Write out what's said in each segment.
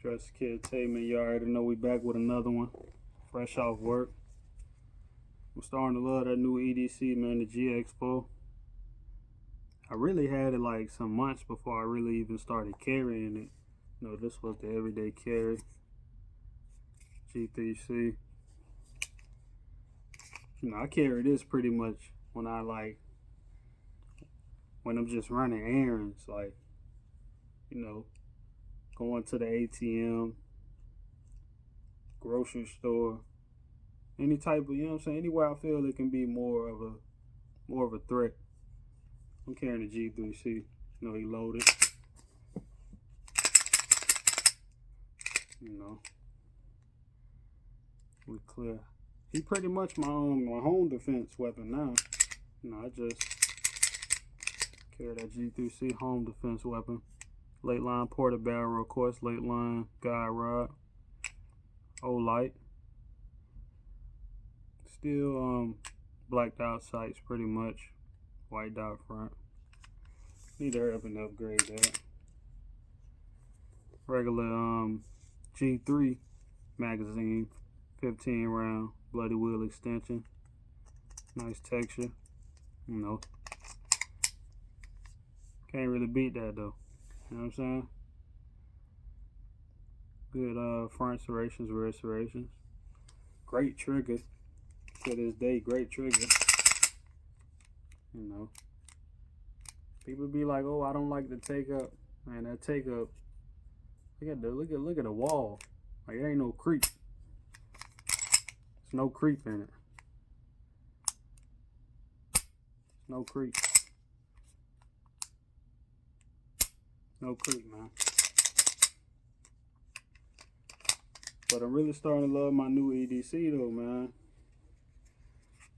Dress Kid Taman, you already know we back with another one. Fresh off work. I'm starting to love that new EDC, man, the G-Expo. I really had it like some months before I really even started carrying it. You know, this was the everyday carry. G3C. You know, I carry this pretty much when I'm just running errands, like, you know, going to the ATM, grocery store, any type of, you know what I'm saying, anywhere I feel it can be more of a threat. I'm carrying the G3C. You know, he loaded. You know, we clear. He pretty much my home defense weapon now. You know, I just carry that G3C home defense weapon. Late line porta barrel, of course, late line guide rod. O-light. Still blacked out sights pretty much. White dot front. Need to hurry up and upgrade that. Regular G3 magazine, 15 round, bloody wheel extension. Nice texture. You know. Can't really beat that though. You know what I'm saying? Good front serrations, rear serrations. Great trigger. To this day, great trigger. You know. People be like, oh, I don't like the take up. Man, that take up. Look at the wall. Like it ain't no creep. There's no creep in it. No creep. No creep, man. But I'm really starting to love my new EDC though, man.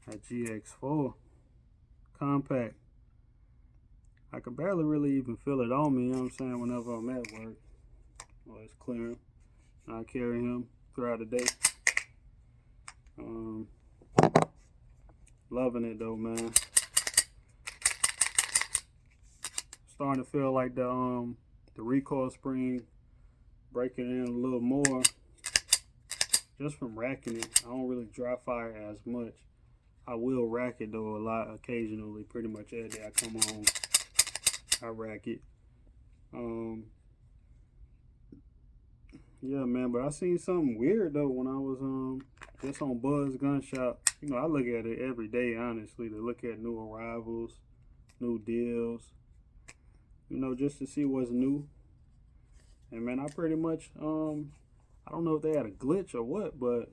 That GX4 compact. I can barely really even feel it on me, you know what I'm saying, whenever I'm at work. Well, it's clearing. I carry him throughout the day. Loving it though, man. Starting to feel like the recoil spring breaking in a little more just from racking it. I don't really dry fire as much. I will rack it though a lot occasionally. Pretty much every day I come home, I rack it. Yeah, man, but I seen something weird though when I was just on Buzz Gun Shop. You know, I look at it every day, honestly, to look at new arrivals, new deals, you know, just to see what's new. And man, I pretty much I don't know if they had a glitch or what, but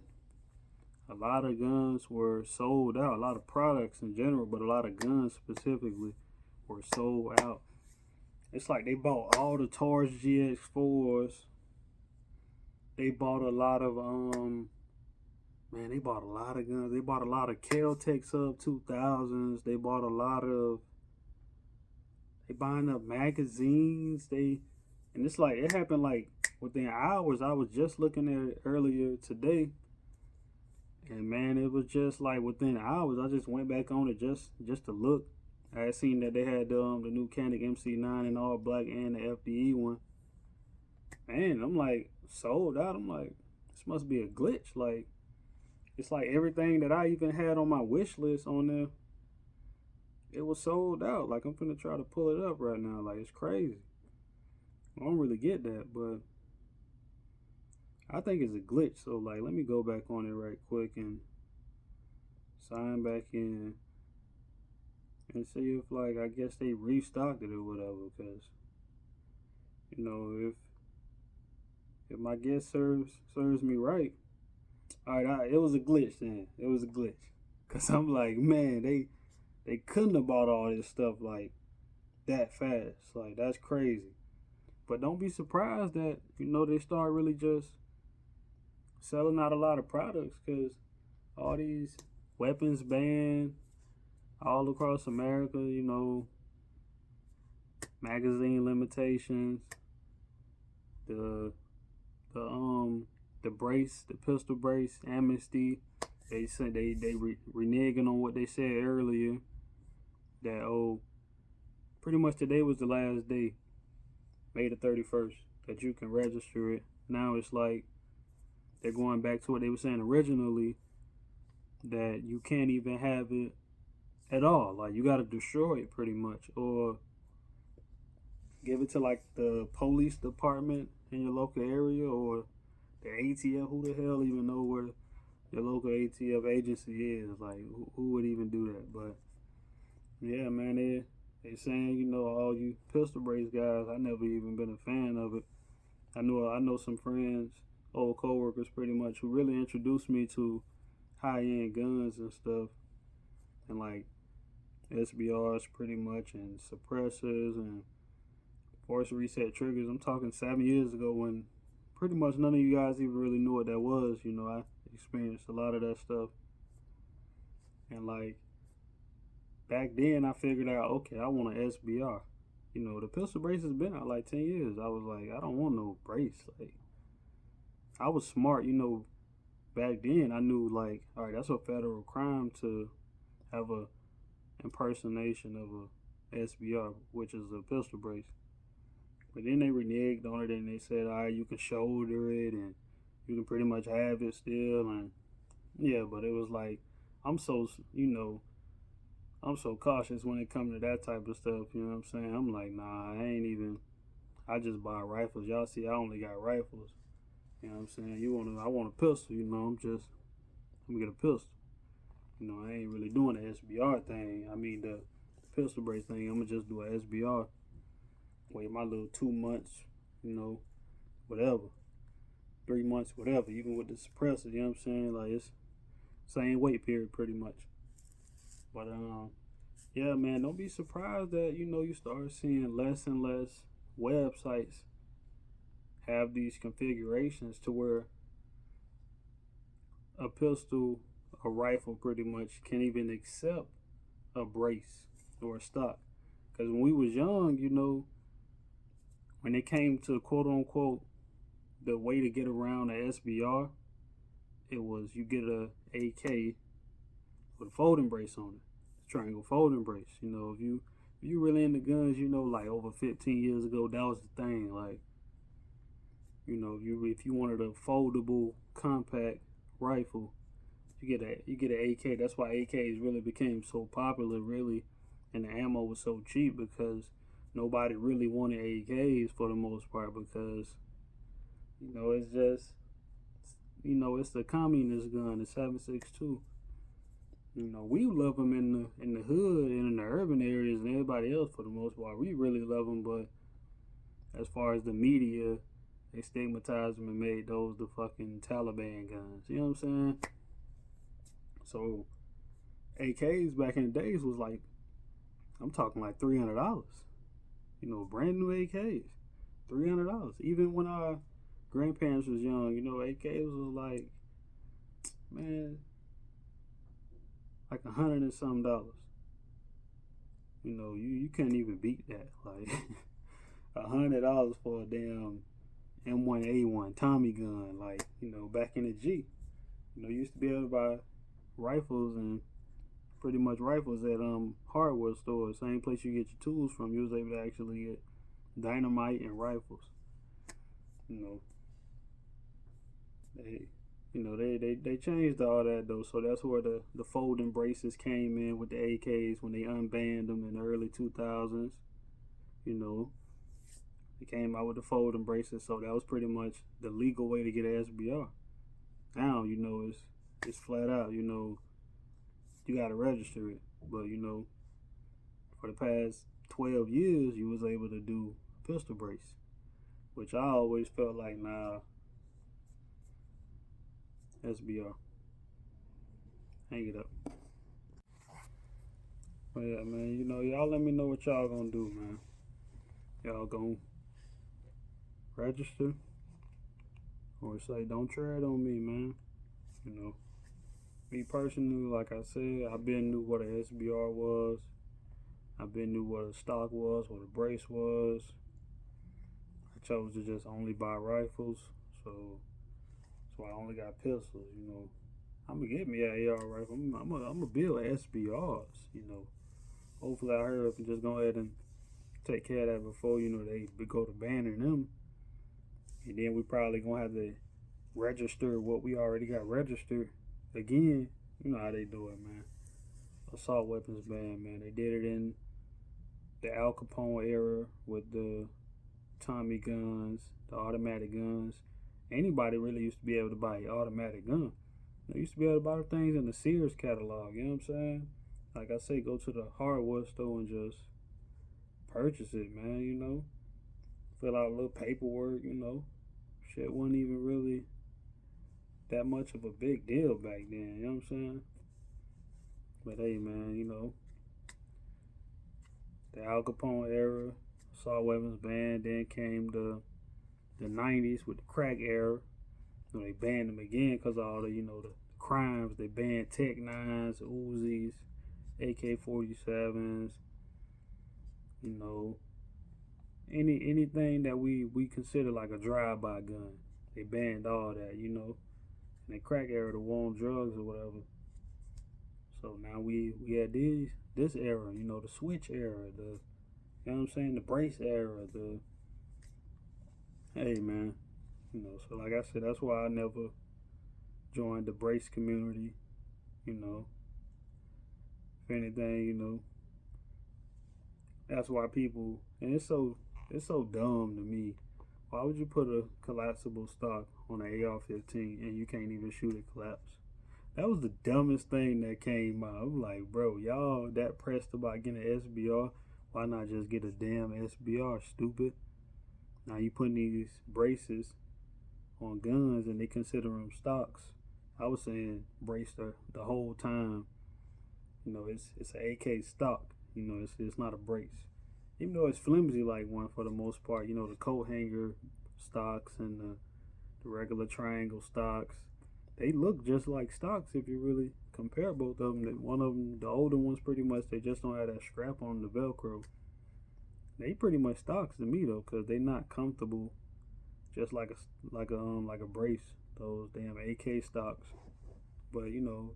a lot of guns were sold out. A lot of products in general, but a lot of guns specifically were sold out. It's like they bought all the Taurus GX4s. They bought a lot of man, they bought a lot of guns. They bought a lot of Kel-Tec sub 2000s. They bought a lot of, they buying up magazines. And it's like, it happened like within hours. I was just looking at it earlier today. And man, it was just like within hours. I just went back on it just to look. I had seen that they had the new Canik MC9 in all black and the FDE one. Man, I'm like, sold out. I'm like, this must be a glitch. Like, it's like everything that I even had on my wish list on there, it was sold out. Like, I'm finna try to pull it up right now. Like, it's crazy. I don't really get that, but I think it's a glitch. So, like, let me go back on it right quick and sign back in and see if, like, I guess they restocked it or whatever. Because, you know, if my guess serves me right, all right, it was a glitch then. It was a glitch. Because I'm like, man, they couldn't have bought all this stuff, like, that fast. Like, that's crazy. But don't be surprised that, you know, they start really just selling out a lot of products, because all these weapons banned all across America, you know, magazine limitations, the brace, the pistol brace amnesty. They said they reneging on what they said earlier, that pretty much today was the last day, May the 31st. that you can register it. Now it's like they're going back to what they were saying originally, that you can't even have it at all. Like you got to destroy it pretty much, or give it to like the police department in your local area, or the ATF. Who the hell even know where your local ATF agency is? Like who would even do that? But yeah, man, they saying, you know, all you pistol brace guys. I never even been a fan of it. I know some friends, old coworkers, pretty much, who really introduced me to high end guns and stuff, and like SBRs pretty much, and suppressors and force reset triggers. I'm talking 7 years ago when pretty much none of you guys even really knew what that was. You know, I experienced a lot of that stuff, and like back then I figured out, okay, I want an SBR. You know, the pistol brace has been out like 10 years. I was like, I don't want no brace. Like, I was smart, you know, back then. I knew, like, all right, that's a federal crime to have a impersonation of a SBR, which is a pistol brace. But then they reneged on it and they said, all right, you can shoulder it and you can pretty much have it still. And yeah, but it was like, I'm so, you know, I'm so cautious when it comes to that type of stuff, you know what I'm saying? I'm like, nah, I just buy rifles. Y'all see, I only got rifles. You know what I'm saying? I want a pistol, you know, I'm gonna get a pistol. You know, I ain't really doing the SBR thing. I mean, the pistol brace thing, I'm gonna just do a SBR. Wait my little 2 months, you know, whatever. 3 months, whatever, even with the suppressor, you know what I'm saying? Like, it's same wait period pretty much. But yeah, man, don't be surprised that, you know, you start seeing less and less websites have these configurations to where a pistol, a rifle pretty much can even accept a brace or a stock. Because when we was young, you know, when it came to quote unquote the way to get around the SBR, it was you get a AK with a folding brace on it, triangle folding brace. You know, if you really into guns, you know, like over 15 years ago, that was the thing. Like, you know, if you wanted a foldable compact rifle, you get an AK. That's why AKs really became so popular, really, and the ammo was so cheap, because nobody really wanted AKs for the most part, because, you know, it's just, you know, it's the communist gun, the 7.62. You know, we love them in the hood and in the urban areas, and everybody else for the most part, we really love them. But as far as the media, they stigmatized them and made those the fucking Taliban guns. You know what I'm saying? So AKs back in the days was like, I'm talking like $300. You know, brand new AKs, $300. Even when our grandparents was young, you know, AKs was like, man, like $100 and some dollars. You know, you couldn't even beat that. Like $100 for a damn M1A1 Tommy gun. Like, you know, back in the G, you know, you used to be able to buy rifles and pretty much rifles at hardware stores. Same place you get your tools from. You was able to actually get dynamite and rifles. You know, they changed all that though. So that's where the folding braces came in with the AKs when they unbanned them in the early 2000s. You know, they came out with the folding braces, so that was pretty much the legal way to get an SBR. Now, you know, it's flat out, you know, you gotta register it. But, you know, for the past 12 years, you was able to do a pistol brace, which I always felt like, nah, SBR, hang it up. But yeah, man, you know, y'all let me know what y'all gonna do, man. Y'all gonna register or say, don't try it on me, man. You know, me personally, like I said, I been knew what a SBR was. I been knew what a stock was, what a brace was. I chose to just only buy rifles, so I only got pistols. You know, I'm gonna get me an AR rifle. I'm gonna build SBRs. You know, hopefully I hurry up and just go ahead and take care of that before, you know, they go to banning them. And then we probably gonna have to register what we already got registered again. You know how they do it, man. Assault weapons ban, man. They did it in the Al Capone era with the Tommy guns, the automatic guns. Anybody really used to be able to buy an automatic gun. They used to be able to buy things in the Sears catalog, you know what I'm saying? Like I say, go to the hardware store and just purchase it, man, you know? Fill out a little paperwork, you know? Shit wasn't even really that much of a big deal back then, you know what I'm saying? But hey, man, you know, the Al Capone era, assault weapons ban, then came the 90s with the crack era. You know, they banned them again because of all the, you know, the crimes. They banned Tech 9s, Uzis, AK-47s, you know, anything that we consider like a drive-by gun. They banned all that, you know. In the crack era, the war on drugs or whatever. So now we had this era, you know, the switch era, the, you know what I'm saying, the brace era, the, hey, man, you know, so like I said, that's why I never joined the brace community, you know. If anything, you know, that's why people, and it's so dumb to me. Why would you put a collapsible stock on an AR-15 and you can't even shoot it collapse? That was the dumbest thing that came out. I'm like, bro, y'all that pressed about getting an SBR. Why not just get a damn SBR, stupid? Now you putting these braces on guns and they consider them stocks. I was saying brace the whole time. You know, it's an AK stock. You know, it's not a brace. Even though it's flimsy like one for the most part. You know, the coat hanger stocks and the regular triangle stocks. They look just like stocks if you really compare both of them. One of them, the older ones, pretty much they just don't have that strap on the Velcro. They pretty much stocks to me though, cause they not comfortable, just like a brace. Those damn AK stocks. But you know,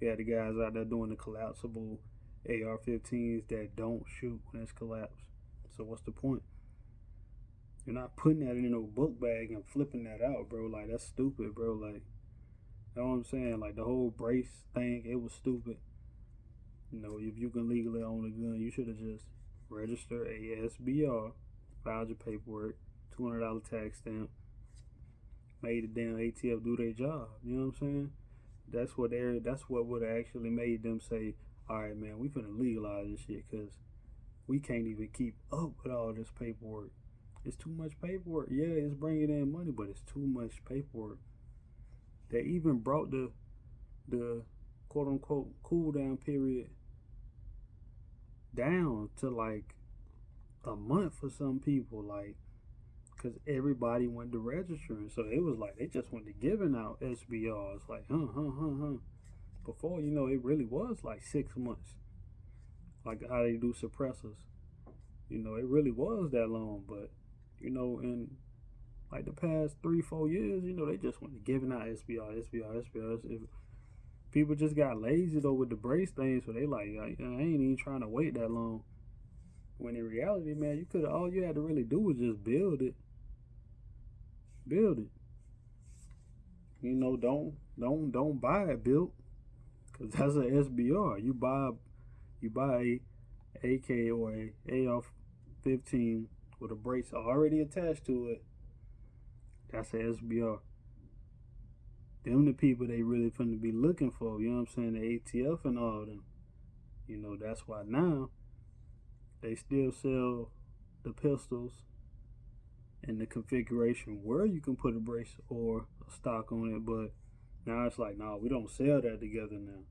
you had the guys out there doing the collapsible AR-15s that don't shoot when it's collapsed. So what's the point? You're not putting that in no book bag and flipping that out, bro. Like that's stupid, bro. Like. You know what I'm saying? Like the whole brace thing, it was stupid. You know, if you can legally own a gun, you should have just registered a SBR, filed your paperwork, $200 tax stamp, made the damn ATF do their job. You know what I'm saying? That's what would have actually made them say, all right, man, we finna legalize this shit because we can't even keep up with all this paperwork. It's too much paperwork. Yeah, it's bringing in money, but it's too much paperwork. They even brought the quote unquote cool down period down to like a month for some people, like, because everybody went to registering. So it was like they just went to giving out SBRs, like, Before, you know, it really was like 6 months, like how they do suppressors. You know, it really was that long, but, you know, in like the past 3-4 years, you know, they just went to giving out SBR. People just got lazy though with the brace thing, so they like, I ain't even trying to wait that long. When in reality, man, all you had to really do was just build it. You know, don't buy it built, cause that's an SBR. You buy a AK or a AR-15 with a brace already attached to it. That's an SBR. Them the people they really finna be looking for, you know what I'm saying? The ATF and all of them. You know, that's why now they still sell the pistols in the configuration where you can put a brace or a stock on it, but now it's like, no, we don't sell that together now.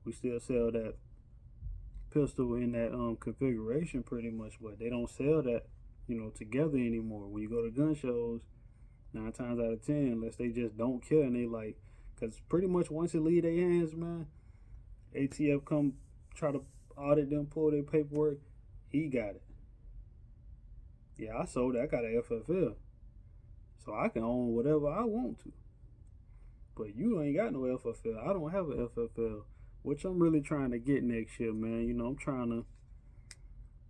We still sell that pistol in that configuration pretty much, but they don't sell that, you know, together anymore. When you go to gun shows, 9 times out of 10, unless they just don't care and they like, because pretty much once it leave their hands, man, ATF come try to audit them, pull their paperwork, he got it. Yeah, I sold it. I got an FFL, so I can own whatever I want to. But you ain't got no FFL. I don't have an FFL, which I'm really trying to get next year, man. You know, I'm trying to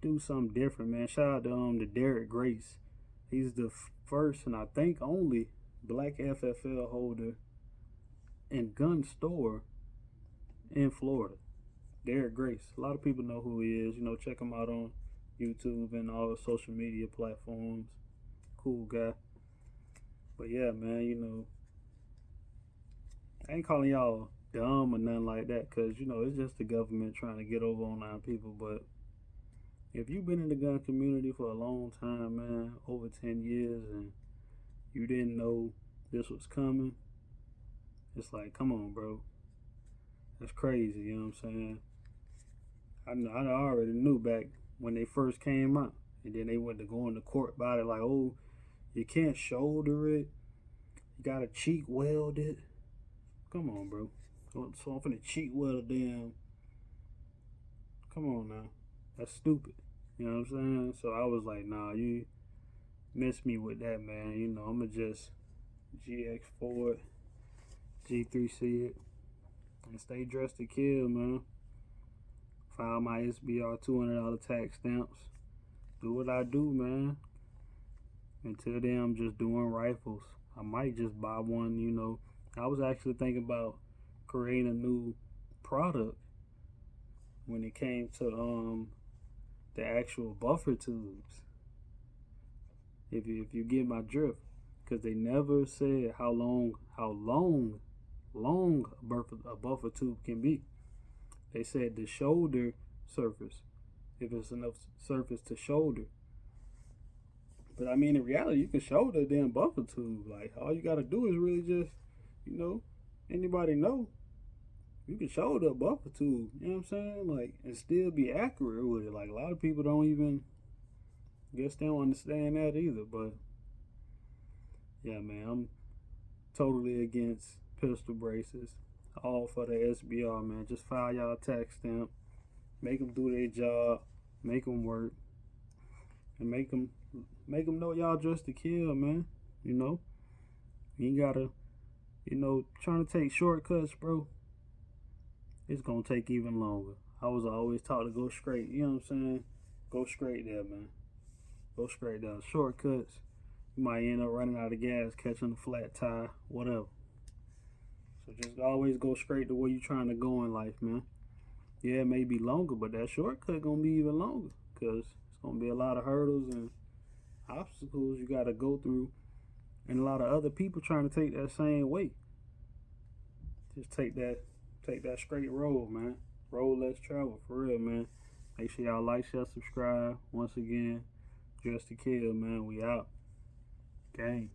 do something different, man. Shout out to Derek Grace. He's the first and I think only black FFL holder and gun store in Florida. Derek Grace. A lot of people know who he is. You know, check him out on YouTube and all the social media platforms. Cool guy. But yeah, man, you know, I ain't calling y'all dumb or nothing like that, because, you know, it's just the government trying to get over on our people. But if you've been in the gun community for a long time, man, over 10 years, and you didn't know this was coming, it's like, come on, bro. That's crazy, you know what I'm saying? I already knew back when they first came out. And then they went to go into court about it, like, oh, you can't shoulder it. You gotta cheek weld it. Come on, bro. So I'm finna cheek weld a damn. Come on now. That's stupid. You know what I'm saying? So I was like, nah, you miss me with that, man. You know, I'ma just GX4 it, G3C it, and stay dressed to kill, man. File my SBR $200 tax stamps. Do what I do, man. Until then, I'm just doing rifles. I might just buy one, you know. I was actually thinking about creating a new product when it came to the actual buffer tubes. If you get my drift, because they never said how long a buffer tube can be. They said the shoulder surface, if it's enough surface to shoulder. But I mean, in reality, you can shoulder a damn buffer tube. Like, all you gotta do is really just, you know, anybody know, you can shoulder a buffer tube. You know what I'm saying? Like, and still be accurate with it. Like, a lot of people don't even, guess they don't understand that either. But yeah, man, I'm totally against pistol braces. All for the SBR, man. Just file y'all tax stamp. Make them do their job. Make them work. And make them know y'all dressed to kill, man. You know? You ain't gotta, you know, trying to take shortcuts, bro. It's gonna take even longer. I was always taught to go straight. You know what I'm saying? Go straight there, man. Go straight there. Shortcuts, you might end up running out of gas, catching a flat tire, whatever. So just always go straight to where you're trying to go in life, man. Yeah, it may be longer, but that shortcut gonna be even longer, because it's gonna be a lot of hurdles and obstacles you gotta go through, and a lot of other people trying to take that same way. Just take that straight road, man. Road less travel, for real, man. Make sure y'all like, share, subscribe. Once again, Dress to Kill, man. We out. Gang.